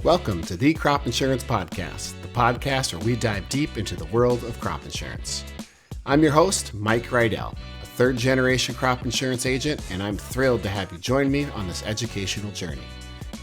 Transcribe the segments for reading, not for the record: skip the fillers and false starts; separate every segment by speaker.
Speaker 1: Welcome to the Crop Insurance Podcast, the podcast where we dive deep into the world of crop insurance. I'm your host, Mike Rydell, a third-generation crop insurance agent, and I'm thrilled to have you join me on this educational journey.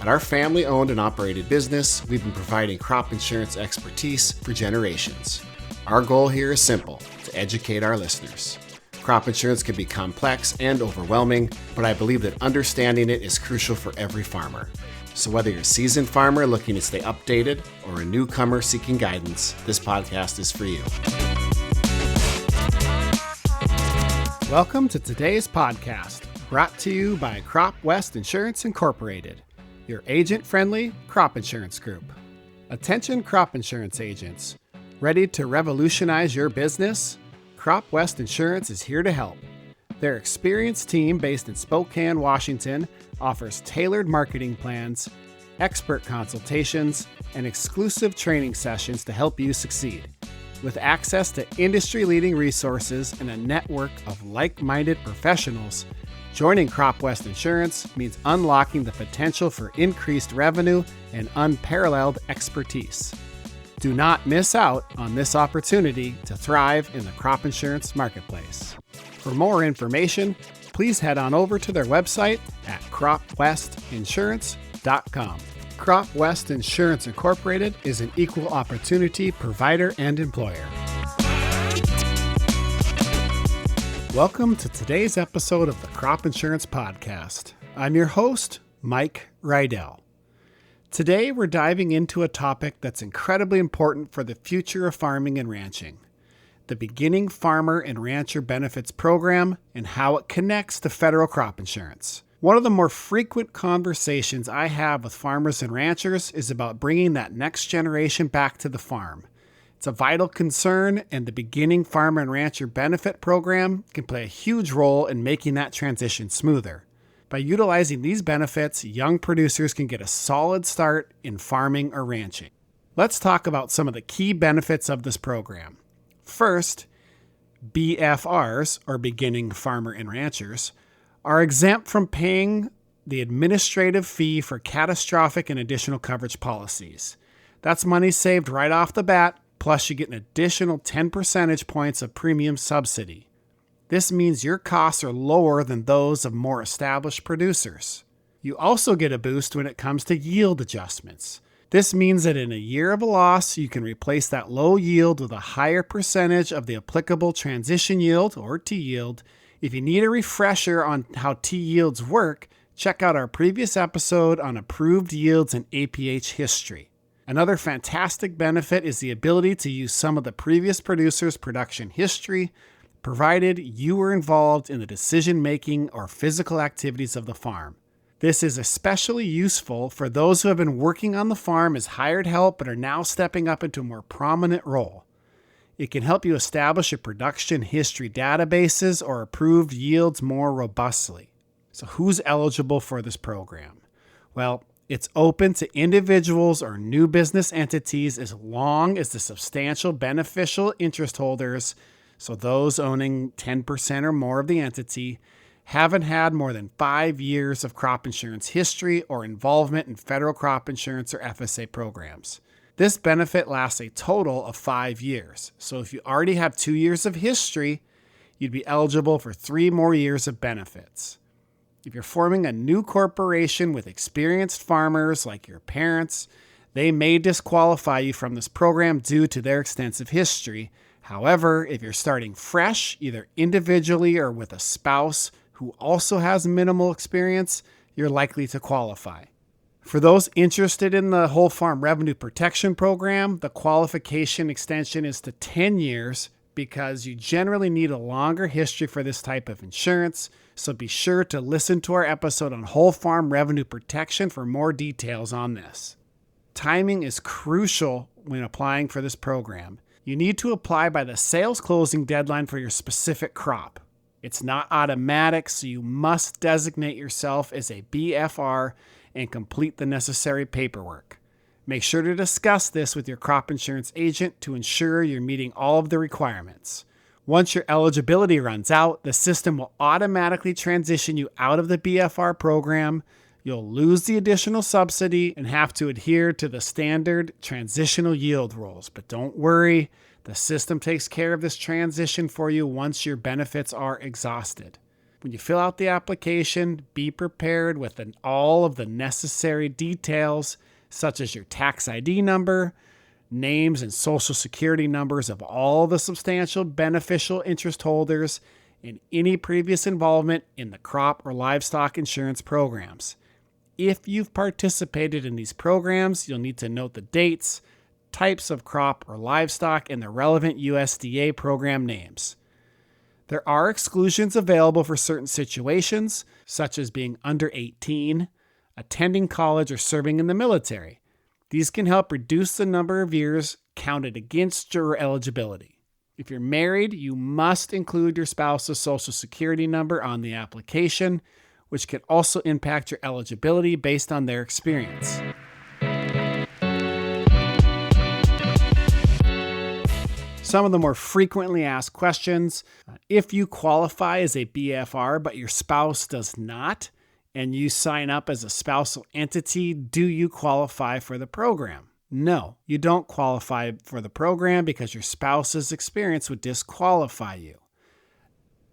Speaker 1: At our family-owned and operated business, we've been providing crop insurance expertise for generations. Our goal here is simple, to educate our listeners. Crop insurance can be complex and overwhelming, but I believe that understanding it is crucial for every farmer. So whether you're a seasoned farmer looking to stay updated or a newcomer seeking guidance, this podcast is for you. Welcome to today's podcast, brought to you by Crop West Insurance Incorporated, your agent-friendly crop insurance group. Attention crop insurance agents, ready to revolutionize your business? Crop West Insurance is here to help. Their experienced team based in Spokane, Washington, offers tailored marketing plans, expert consultations, and exclusive training sessions to help you succeed. With access to industry-leading resources and a network of like-minded professionals, joining Crop West Insurance means unlocking the potential for increased revenue and unparalleled expertise. Do not miss out on this opportunity to thrive in the crop insurance marketplace. For more information, please head on over to their website at cropwestinsurance.com. Crop West Insurance Incorporated is an equal opportunity provider and employer. Welcome to today's episode of the Crop Insurance Podcast. I'm your host, Mike Rydell. Today, we're diving into a topic that's incredibly important for the future of farming and ranching: the Beginning Farmer and Rancher Benefits Program and how it connects to federal crop insurance. One of the more frequent conversations I have with farmers and ranchers is about bringing that next generation back to the farm. It's a vital concern, and the Beginning Farmer and Rancher Benefit Program can play a huge role in making that transition smoother. By utilizing these benefits, young producers can get a solid start in farming or ranching. Let's talk about some of the key benefits of this program. First, BFRs, or Beginning Farmer and Ranchers, are exempt from paying the administrative fee for catastrophic and additional coverage policies. That's money saved right off the bat, plus you get an additional 10 percentage points of premium subsidy. This means your costs are lower than those of more established producers. You also get a boost when it comes to yield adjustments. This means that in a year of a loss, you can replace that low yield with a higher percentage of the applicable transition yield, or T-yield. If you need a refresher on how T-yields work, check out our previous episode on approved yields and APH history. Another fantastic benefit is the ability to use some of the previous producer's production history, provided you were involved in the decision-making or physical activities of the farm. This is especially useful for those who have been working on the farm as hired help but are now stepping up into a more prominent role. It can help you establish your production history databases or approved yields more robustly. So who's eligible for this program? Well, it's open to individuals or new business entities as long as the substantial beneficial interest holders, so those owning 10% or more of the entity, haven't had more than 5 years of crop insurance history or involvement in federal crop insurance or FSA programs. This benefit lasts a total of 5 years. So if you already have 2 years of history, you'd be eligible for 3 more years of benefits. If you're forming a new corporation with experienced farmers like your parents, they may disqualify you from this program due to their extensive history. However, if you're starting fresh, either individually or with a spouse who also has minimal experience, you're likely to qualify. For those interested in the Whole Farm Revenue Protection Program, the qualification extension is to 10 years because you generally need a longer history for this type of insurance, so be sure to listen to our episode on Whole Farm Revenue Protection for more details on this. Timing is crucial when applying for this program. You need to apply by the sales closing deadline for your specific crop. It's not automatic, so you must designate yourself as a BFR and complete the necessary paperwork. Make sure to discuss this with your crop insurance agent to ensure you're meeting all of the requirements. Once your eligibility runs out, the system will automatically transition you out of the BFR program you'll lose the additional subsidy and have to adhere to the standard transitional yield rules. But don't worry, the system takes care of this transition for you once your benefits are exhausted. When you fill out the application, be prepared with all of the necessary details, such as your tax ID number, names and social security numbers of all the substantial beneficial interest holders, and any previous involvement in the crop or livestock insurance programs. If you've participated in these programs, you'll need to note the dates, types of crop or livestock, and the relevant USDA program names. There are exclusions available for certain situations, such as being under 18, attending college, or serving in the military. These can help reduce the number of years counted against your eligibility. If you're married, you must include your spouse's social security number on the application, which can also impact your eligibility based on their experience. Some of the more frequently asked questions: if you qualify as a BFR but your spouse does not, and you sign up as a spousal entity, do you qualify for the program? No, you don't qualify for the program because your spouse's experience would disqualify you.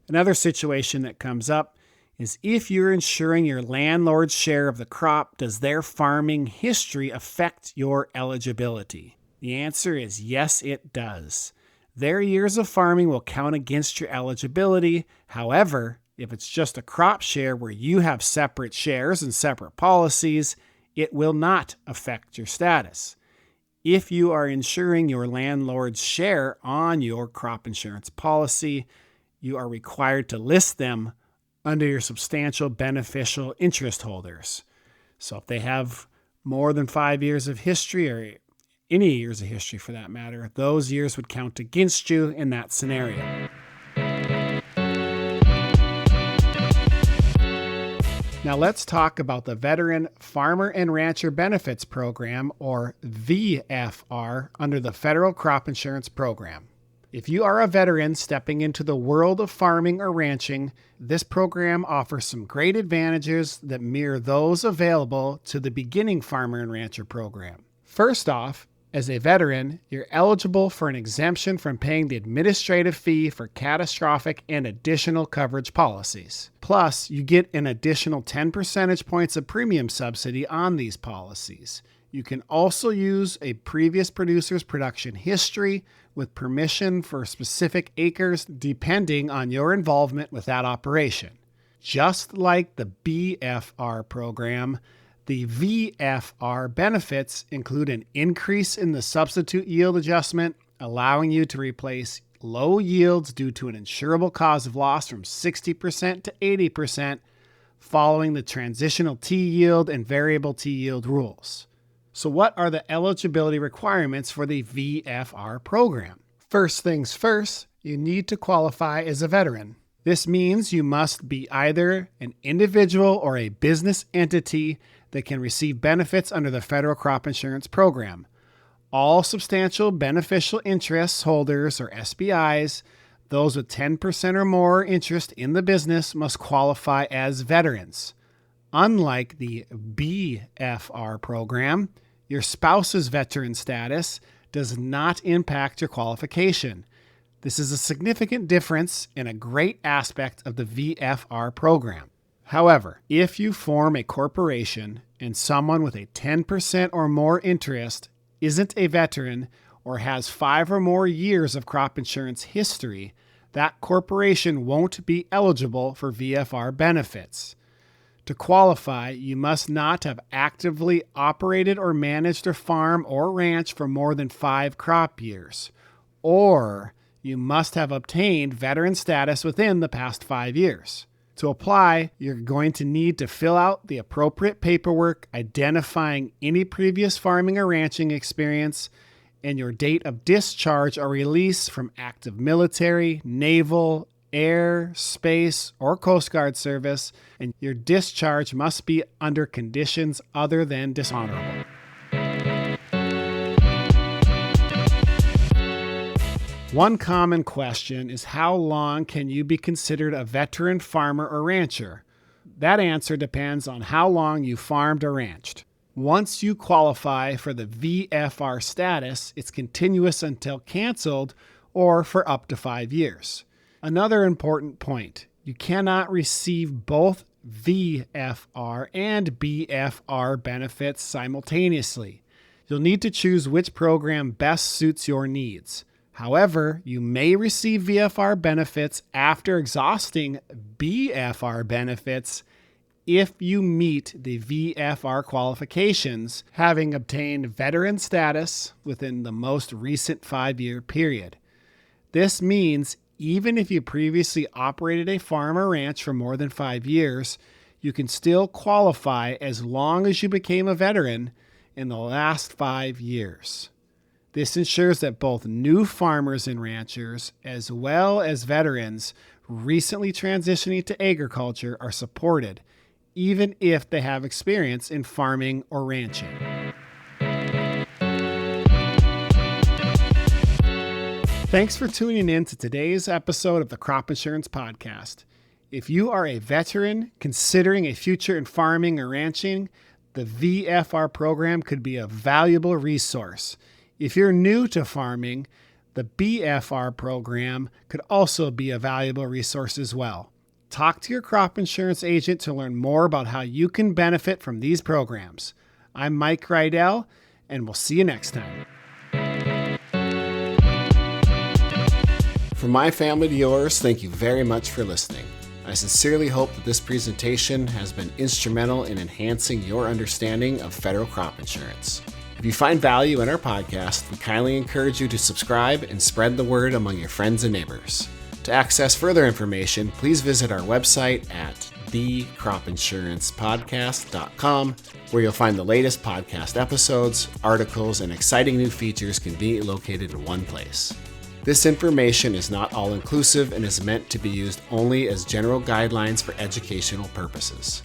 Speaker 1: Another situation that comes up is if you're insuring your landlord's share of the crop, does their farming history affect your eligibility? The answer is yes, it does. Their years of farming will count against your eligibility. However, if it's just a crop share where you have separate shares and separate policies, it will not affect your status. If you are insuring your landlord's share on your crop insurance policy, you are required to list them under your substantial beneficial interest holders. So if they have more than 5 years of history, or any years of history for that matter, those years would count against you in that scenario. Now let's talk about the Veteran Farmer and Rancher Benefits Program, or VFR, under the Federal Crop Insurance Program. If you are a veteran stepping into the world of farming or ranching, this program offers some great advantages that mirror those available to the beginning farmer and rancher program. First off, as a veteran, you're eligible for an exemption from paying the administrative fee for catastrophic and additional coverage policies. Plus, you get an additional 10 percentage points of premium subsidy on these policies. You can also use a previous producer's production history with permission for specific acres depending on your involvement with that operation. Just like the BFR program, the VFR benefits include an increase in the substitute yield adjustment, allowing you to replace low yields due to an insurable cause of loss from 60% to 80% following the transitional T yield and variable T yield rules. So what are the eligibility requirements for the VFR program? First things first, you need to qualify as a veteran. This means you must be either an individual or a business entity that can receive benefits under the Federal Crop Insurance Program. All substantial beneficial interest holders, or SBIs, those with 10% or more interest in the business, must qualify as veterans. Unlike the BFR program, your spouse's veteran status does not impact your qualification. This is a significant difference and a great aspect of the VFR program. However, if you form a corporation and someone with a 10% or more interest isn't a veteran or has 5 or more years of crop insurance history, that corporation won't be eligible for VFR benefits. To qualify, you must not have actively operated or managed a farm or ranch for more than 5 crop years, or you must have obtained veteran status within the past 5 years. To apply, you're going to need to fill out the appropriate paperwork identifying any previous farming or ranching experience and your date of discharge or release from active military, naval, air, space, or Coast Guard service, and your discharge must be under conditions other than dishonorable. One common question is, how long can you be considered a veteran farmer or rancher? That answer depends on how long you farmed or ranched. Once you qualify for the VFR status, it's continuous until canceled or for up to 5 years. Another important point, you cannot receive both VFR and BFR benefits simultaneously. You'll need to choose which program best suits your needs. However, you may receive VFR benefits after exhausting BFR benefits if you meet the VFR qualifications, having obtained veteran status within the most recent 5-year period. This means even if you previously operated a farm or ranch for more than 5 years, you can still qualify as long as you became a veteran in the last 5 years. This ensures that both new farmers and ranchers, as well as veterans recently transitioning to agriculture, are supported, even if they have experience in farming or ranching. Thanks for tuning in to today's episode of the Crop Insurance Podcast. If you are a veteran considering a future in farming or ranching, the VFR program could be a valuable resource. If you're new to farming, the BFR program could also be a valuable resource as well. Talk to your crop insurance agent to learn more about how you can benefit from these programs. I'm Mike Rydell, and we'll see you next time. From my family to yours, thank you very much for listening. I sincerely hope that this presentation has been instrumental in enhancing your understanding of federal crop insurance. If you find value in our podcast, we kindly encourage you to subscribe and spread the word among your friends and neighbors. To access further information, please visit our website at thecropinsurancepodcast.com, where you'll find the latest podcast episodes, articles, and exciting new features conveniently located in one place. This information is not all-inclusive and is meant to be used only as general guidelines for educational purposes.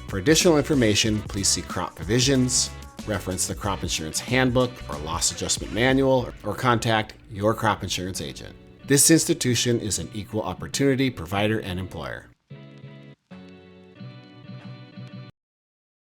Speaker 1: For additional information, please see crop provisions, reference the Crop Insurance Handbook or Loss Adjustment Manual, or contact your crop insurance agent. This institution is an equal opportunity provider and employer.